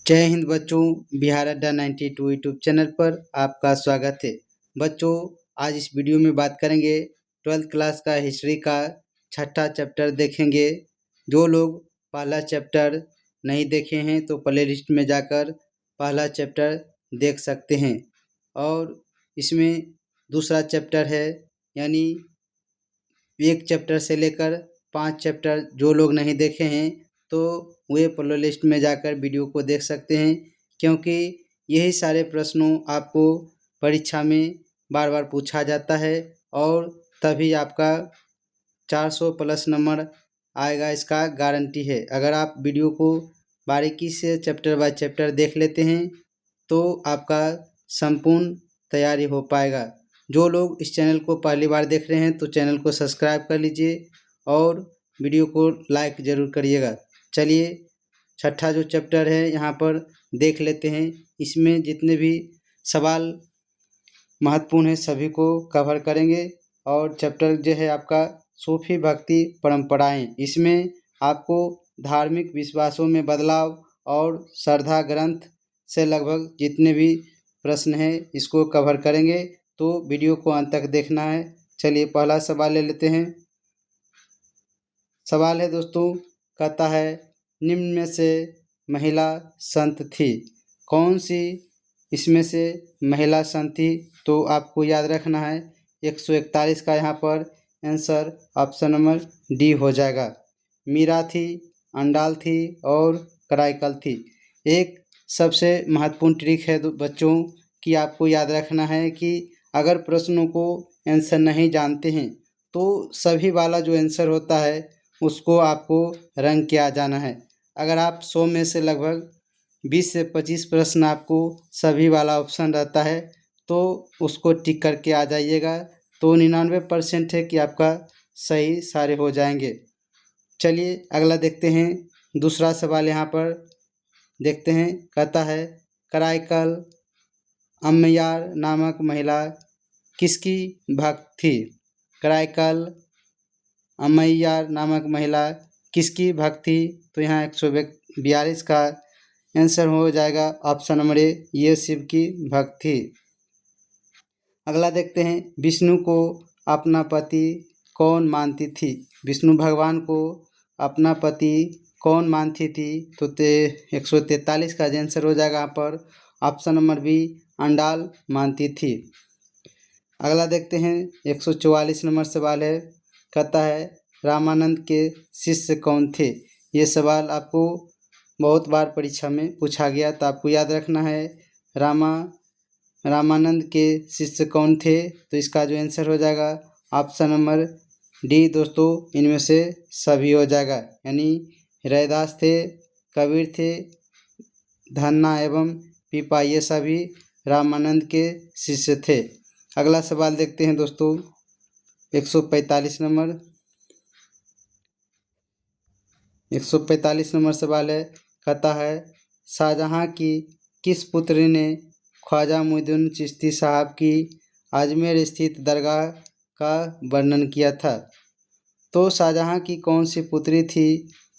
जय हिंद बच्चों। बिहार अड्डा 92 यूट्यूब चैनल पर आपका स्वागत है। बच्चों, आज इस वीडियो में बात करेंगे 12th क्लास का हिस्ट्री का छठा चैप्टर देखेंगे। जो लोग पहला चैप्टर नहीं देखे हैं तो प्ले लिस्ट में जाकर पहला चैप्टर देख सकते हैं। और इसमें दूसरा चैप्टर है, यानी एक चैप्टर से लेकर 5 चैप्टर जो लोग नहीं देखे हैं तो वे प्ले लिस्ट में जाकर वीडियो को देख सकते हैं, क्योंकि यही सारे प्रश्नों आपको परीक्षा में बार बार पूछा जाता है और तभी आपका 400 प्लस नंबर आएगा, इसका गारंटी है। अगर आप वीडियो को बारीकी से चैप्टर बाय चैप्टर देख लेते हैं तो आपका संपूर्ण तैयारी हो पाएगा। जो लोग इस चैनल को पहली बार देख रहे हैं तो चैनल को सब्सक्राइब कर लीजिए और वीडियो को लाइक ज़रूर करिएगा। चलिए, छठा जो चैप्टर है यहाँ पर देख लेते हैं। इसमें जितने भी सवाल महत्वपूर्ण है सभी को कवर करेंगे। और चैप्टर जो है आपका सूफी भक्ति परंपराएं। इसमें आपको धार्मिक विश्वासों में बदलाव और श्रद्धा ग्रंथ से लगभग जितने भी प्रश्न हैं इसको कवर करेंगे, तो वीडियो को अंत तक देखना है। चलिए, पहला सवाल ले लेते हैं। सवाल है दोस्तों, कहता है निम्न में से महिला संत थी, कौन सी इसमें से महिला संत थी? तो आपको याद रखना है 141 का यहाँ पर आंसर ऑप्शन नंबर डी हो जाएगा। मीरा थी, अंडाल थी और कराइकल थी। एक सबसे महत्वपूर्ण ट्रिक है बच्चों कि आपको याद रखना है कि अगर प्रश्नों को आंसर नहीं जानते हैं तो सभी वाला जो आंसर होता है उसको आपको रंग के आ जाना है। अगर आप 100 में से लगभग 20 से 25 प्रश्न आपको सभी वाला ऑप्शन रहता है तो उसको टिक करके आ जाइएगा, तो 99% है कि आपका सही सारे हो जाएंगे। चलिए अगला देखते हैं। दूसरा सवाल यहाँ पर देखते हैं। कहता है कराइकल अम्मयार नामक महिला किसकी भक्त थी? कराइकल अम्मयार नामक महिला किसकी भक्त थी? तो यहाँ 142 का आंसर हो जाएगा ऑप्शन नंबर ए, ये शिव की भक्त थी। अगला देखते हैं, विष्णु को अपना पति कौन मानती थी? विष्णु भगवान को अपना पति कौन मानती थी? तो 143 का आंसर हो जाएगा यहाँ पर ऑप्शन नंबर बी, अंडाल मानती थी। अगला देखते हैं, 144 नंबर सवाल है। कहता है रामानंद के शिष्य कौन थे? ये सवाल आपको बहुत बार परीक्षा में पूछा गया, तो आपको याद रखना है रामानंद के शिष्य कौन थे? तो इसका जो आंसर हो जाएगा ऑप्शन नंबर डी दोस्तों, इनमें से सभी हो जाएगा। यानी रैदास थे, कबीर थे, धन्ना एवं पीपा, ये सभी रामानंद के शिष्य थे। अगला सवाल देखते हैं दोस्तों, 145 नंबर सवाल है। कहता है शाहजहां की किस पुत्री ने ख्वाजा मुइनुद्दीन चिश्ती साहब की अजमेर स्थित दरगाह का वर्णन किया था? तो शाहजहां की कौन सी पुत्री थी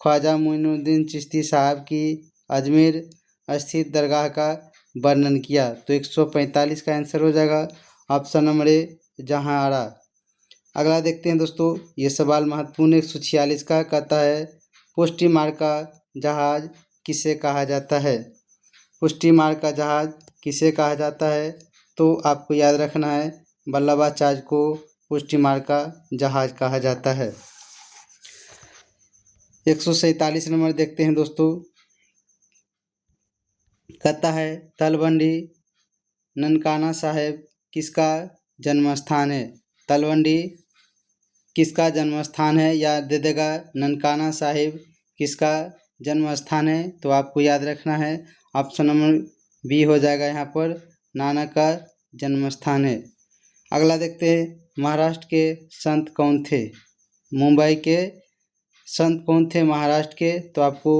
ख्वाजा मुइनुद्दीन चिश्ती साहब की अजमेर स्थित दरगाह का वर्णन किया? तो 145 का आंसर हो जाएगा ऑप्शन नंबर ए, जहांआरा। अगला देखते हैं दोस्तों, ये सवाल महत्वपूर्ण 146 का। कहता है पुष्टि मार्ग का जहाज किसे कहा जाता है? पुष्टि मार्ग का जहाज किसे कहा जाता है? तो आपको याद रखना है वल्लभाचार्य को पुष्टि मार्ग का जहाज कहा जाता है। 147 नंबर देखते हैं दोस्तों। कहता है तलवंडी ननकाना साहेब किसका जन्म स्थान है? तलवंडी किसका जन्म स्थान है? याद दे देगा ननकाना साहिब किसका जन्म स्थान है? तो आपको याद रखना है ऑप्शन नंबर बी हो जाएगा, यहाँ पर नानक का जन्म स्थान है। अगला देखते हैं, महाराष्ट्र के संत कौन थे? मुंबई के संत कौन थे महाराष्ट्र के? तो आपको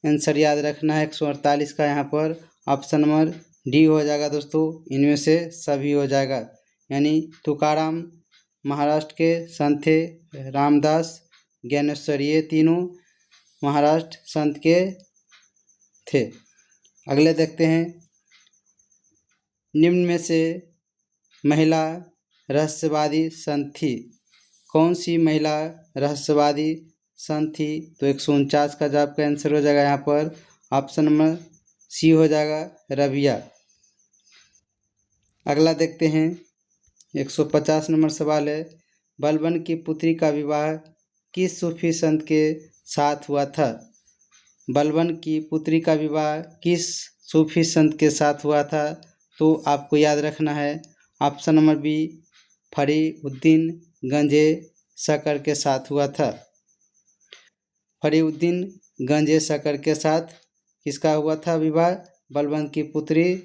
आंसर याद रखना है 148 का, यहाँ पर ऑप्शन नंबर डी हो जाएगा दोस्तों, इनमें से सभी हो जाएगा। यानी तुकाराम महाराष्ट्र के संत थे, रामदास, ज्ञानेश्वर, ये तीनों महाराष्ट्र संत के थे। अगले देखते हैं, निम्न में से महिला रहस्यवादी संत थी, कौन सी महिला रहस्यवादी संत थी? तो 149 का जवाब का आंसर हो जाएगा यहाँ पर ऑप्शन नंबर सी हो जाएगा, रबिया। अगला देखते हैं, 150 नंबर सवाल है, बलबन की पुत्री का विवाह किस सूफी संत के साथ हुआ था? बलबन की पुत्री का विवाह किस सूफी संत के साथ हुआ था? तो आपको याद रखना है ऑप्शन नंबर बी, फरीउद्दीन गंजे शकर के साथ हुआ था। फरीउद्दीन गंजे शकर के साथ किसका हुआ था विवाह? बलबन की पुत्री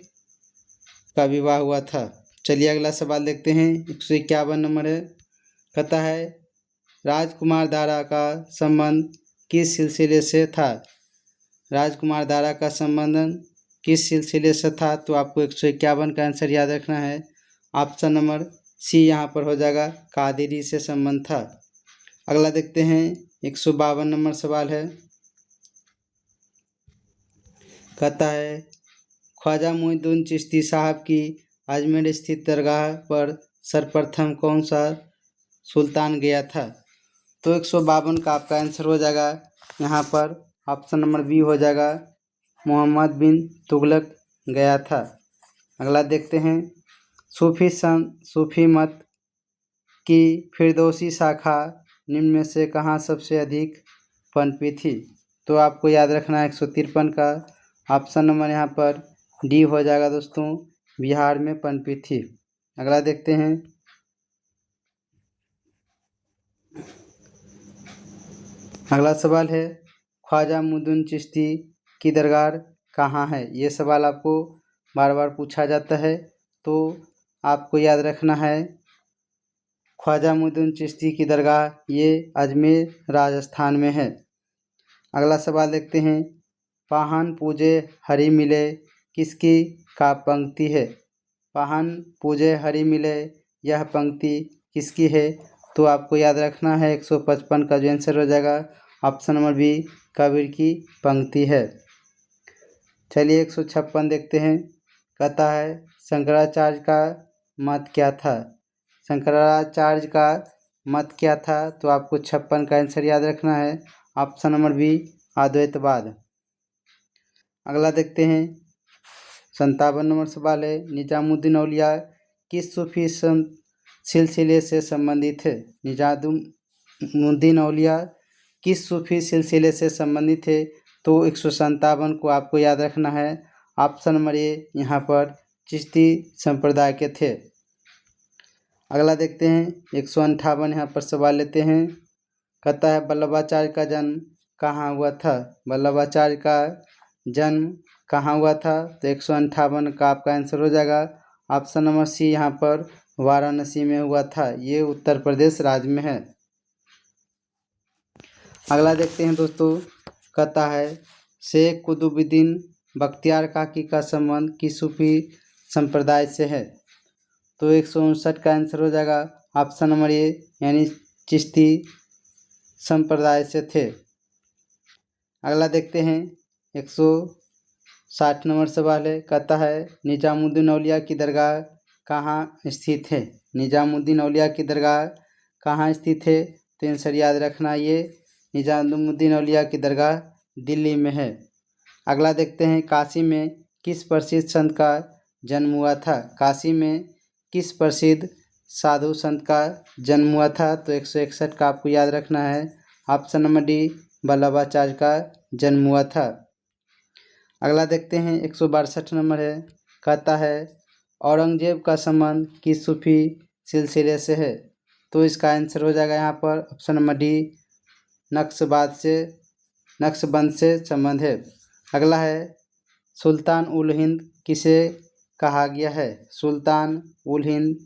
का विवाह हुआ था। चलिए अगला सवाल देखते हैं, 151 नंबर है, कहता है राजकुमार दारा का संबंध किस सिलसिले से था? राजकुमार दारा का संबंध किस सिलसिले से था? तो आपको 151 का आंसर याद रखना है, ऑप्शन नंबर सी यहाँ पर हो जाएगा, कादिरी से संबंध था। अगला देखते हैं, 152 नंबर सवाल है, कहता है ख्वाजा मोइनुद्दीन चिश्ती साहब की अजमेर स्थित दरगाह पर सर्वप्रथम कौन सा सुल्तान गया था? तो 152 का आपका आंसर हो जाएगा यहाँ पर ऑप्शन नंबर बी हो जाएगा, मोहम्मद बिन तुगलक गया था। अगला देखते हैं, सूफी मत की फिरदौसी शाखा निम्न में से कहाँ सबसे अधिक पनपी थी? तो आपको याद रखना है 153 का ऑप्शन नंबर यहाँ पर डी हो जाएगा दोस्तों, बिहार में पनपी थी। अगला देखते हैं, अगला सवाल है, ख्वाजा मोइनुद्दीन चिश्ती की दरगाह कहाँ है? ये सवाल आपको बार बार पूछा जाता है, तो आपको याद रखना है ख्वाजा मोइनुद्दीन चिश्ती की दरगाह ये अजमेर राजस्थान में है। अगला सवाल देखते हैं, पाहन पूजे हरि मिले किसकी का पंक्ति है? पाहन पूजे हरि मिले यह पंक्ति किसकी है? तो आपको याद रखना है 155 का जो आंसर हो जाएगा ऑप्शन नंबर बी, कबीर की पंक्ति है। चलिए 156 देखते हैं, कहता है शंकराचार्य का मत क्या था? शंकराचार्य का मत क्या था? तो आपको 56 का आंसर याद रखना है, ऑप्शन नंबर बी, अद्वैतवाद। अगला देखते हैं, 57 नंबर सवाल है, निजामुद्दीन औलिया किस सूफी संत सिलसिले से संबंधित है? निजामुद्दीन औलिया किस सूफी सिलसिले से संबंधित है? तो 157 को आपको याद रखना है, ऑप्शन नंबर ए यहाँ पर चिश्ती संप्रदाय के थे। अगला देखते हैं, 158 यहाँ पर सवाल लेते हैं, कहता है वल्लभाचार्य का जन्म कहाँ हुआ था? वल्लभाचार्य का जन्म कहाँ हुआ था? तो 158 का आपका आंसर हो जाएगा ऑप्शन नंबर सी, यहाँ पर वाराणसी में हुआ था, ये उत्तर प्रदेश राज्य में है। अगला देखते हैं दोस्तों, कहता है शेख कुतुबुद्दीन बख्तियार काकी का संबंध किस सूफी संप्रदाय से है? तो 159 का आंसर हो जाएगा ऑप्शन नंबर ए, यानी चिश्ती संप्रदाय से थे। अगला देखते हैं, 160 नंबर सवाल है, कहता है निजामुद्दीन औलिया की दरगाह कहाँ स्थित है? निजामुद्दीन औलिया की दरगाह कहाँ स्थित है? तो आंसर याद रखना, ये निजामुद्दीन औलिया की दरगाह दिल्ली में है। अगला देखते हैं, काशी में किस प्रसिद्ध संत का जन्म हुआ था? काशी में किस प्रसिद्ध साधु संत का जन्म हुआ था? तो 161 का आपको याद रखना है, ऑप्शन नंबर डी, वल्लभाचार्य का जन्म हुआ था। अगला देखते हैं, 162 नंबर है, कहता है औरंगजेब का संबंध किस सूफी सिलसिले से है? तो इसका आंसर हो जाएगा यहाँ पर ऑप्शन नंबर डी, नक्शबंद से संबंध है। अगला है, सुल्तान उल हिंद किसे कहा गया है? सुल्तान उल हिंद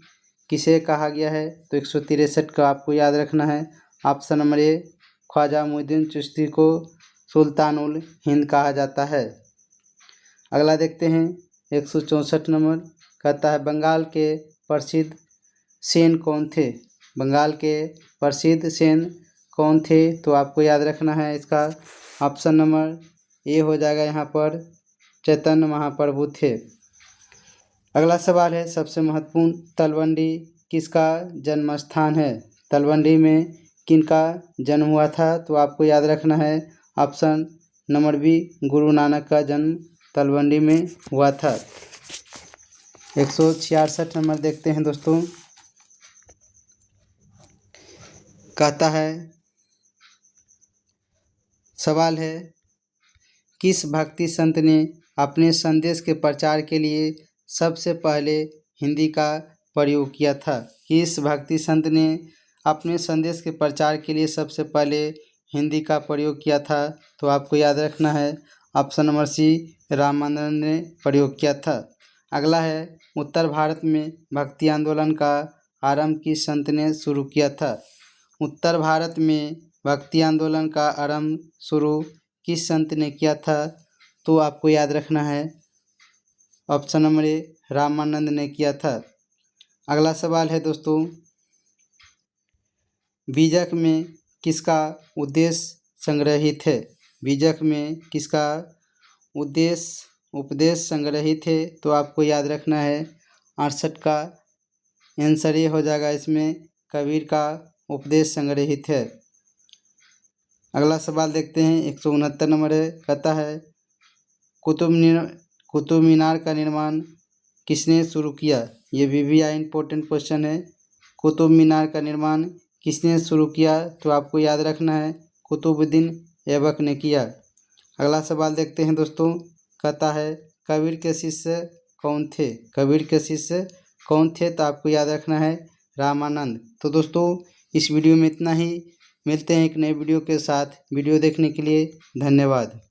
किसे कहा गया है? तो 163 का आपको याद रखना है, option number A, Khwaja Moinuddin Chishti को सुल्तान उल हिंद कहा जाता है। अगला देखते हैं, 164 नंबर, कहता है बंगाल के प्रसिद्ध सेन कौन थे? बंगाल के प्रसिद्ध सेन कौन थे? तो आपको याद रखना है, इसका ऑप्शन नंबर ए हो जाएगा यहाँ पर चैतन्य महाप्रभु थे। अगला सवाल है सबसे महत्वपूर्ण, तलवंडी किसका जन्म स्थान है? तलवंडी में किनका जन्म हुआ था? तो आपको याद रखना है option number B, Guru Nanak का जन्म तलवंडी में हुआ था। 166 नंबर देखते हैं दोस्तों। कहता है, सवाल है, किस भक्ति संत ने अपने संदेश के प्रचार के लिए सबसे पहले हिंदी का प्रयोग किया था? किस भक्ति संत ने अपने संदेश के प्रचार के लिए सबसे पहले हिंदी का प्रयोग किया था? तो आपको याद रखना है ऑप्शन नंबर सी, रामानंद ने प्रयोग किया था। अगला है, उत्तर भारत में भक्ति आंदोलन का आरंभ किस संत ने शुरू किया था? उत्तर भारत में भक्ति आंदोलन का आरंभ शुरू किस संत ने किया था? तो आपको याद रखना है ऑप्शन नंबर ए, रामानंद ने किया था। अगला सवाल है दोस्तों, बीजक में किसका उद्देश्य संग्रहित है? बीजक में किसका उपदेश संग्रहित है? तो आपको याद रखना है 68 का आंसर ये हो जाएगा, इसमें कबीर का उपदेश संग्रहित है। अगला सवाल देखते हैं 169 नंबर है। कहता है, कुतुब मीनार का निर्माण किसने शुरू किया? ये VVI इम्पोर्टेंट क्वेश्चन है। कुतुब मीनार का निर्माण किसने शुरू किया? तो आपको याद रखना है कुतुबुद्दीन ऐबक ने किया। अगला सवाल देखते हैं दोस्तों। कहता है, कबीर के शिष्य कौन थे? कबीर के शिष्य कौन थे? तो आपको याद रखना है रामानंद। तो दोस्तों इस वीडियो में इतना ही। मिलते हैं एक नए वीडियो के साथ। वीडियो देखने के लिए धन्यवाद।